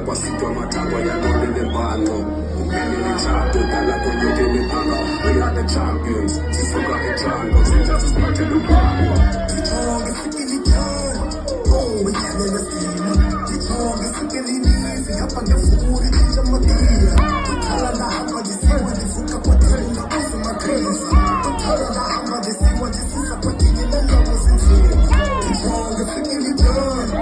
kwa sitwa matango ya nole de bano. Upende ni chato, dala konyote ni bano. We are the champions, sisoka etano, sita tusipate lubano. Kitonga Ifikil'Idyani, oh, yana na sima. Kitonga Ifikil'Idyani, hapa ngafuri kisha magia. Kutala na hapa jisiwa jifuka kwa tele na uso makrezi. Kutala na hapa jisiwa jisusa kwa tini na lawa zinzuri. Kitonga Ifikil'Idyani,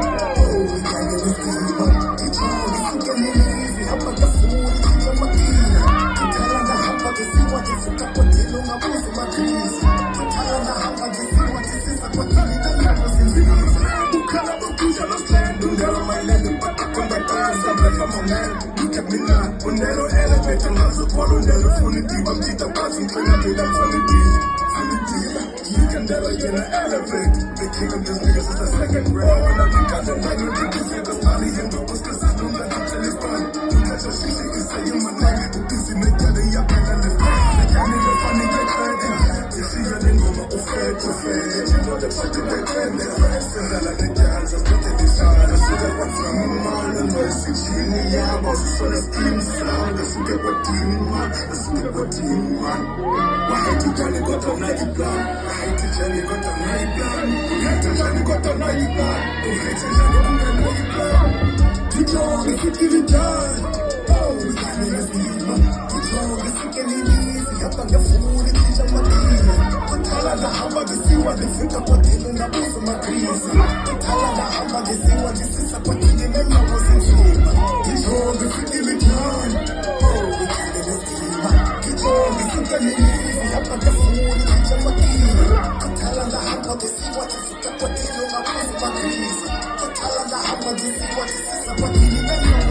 oh, yana na sima. Kitonga Ifikil'Idyani, hapa ngafuri kisha magia. Kutala na hapa jisiwa jifuka kwa tele na uso makrezi. Kutala na hapa jisiwa jisusa kwa tini na lawa zinzuri. Ukala bakuja la stand, ungala my land, but I come back dance, I'm like I'm a man. Look at me now, unero elevate, and also call unero funny deep, I'm deep, I'm passing, trying to get up funny deep. You can never get an elevate. The king of this niggas is the second grade. When I think I don't like no niggas, it's the money in the books, cause I don't let them tell it fun. You catch a shit, you say you my nigga, you busy, make that in your pen and the pen. The can't even funny, get credit. You see your name over, fair to fair. You know the fucking they trend, they're friends, and then I think I'm just looking this out. I see that one from my mind, and I see she in the yam, I see the steam sound. Let's get what team man, let's get what team man. Why hate you, Johnny, got a night plan? Why hate you, Johnny, got a night plan? Who hate you, Johnny, got a night plan? Who hate you, Johnny, got a night plan? Kitonga Ifikil'Idyani, oh, yana na sima. Kitonga Ifikil'Idyani, hapa ngafuri kisha magia. Kutala na hapa jisiwa jifika kwa tele na uso makrezi. Kutala na hapa jisiwa jisisa kwa tele na lawa zinzuri. Kitonga Ifikil'Idyani, oh, yana na sima. Kitonga Ifikil'Idyani, hapa ngafuri kisha magia. Kutala na hapa jisiwa jifika kwa tele na uso makrezi. Kutala na hapa jisiwa jisisa kwa tele na lawa zinzuri.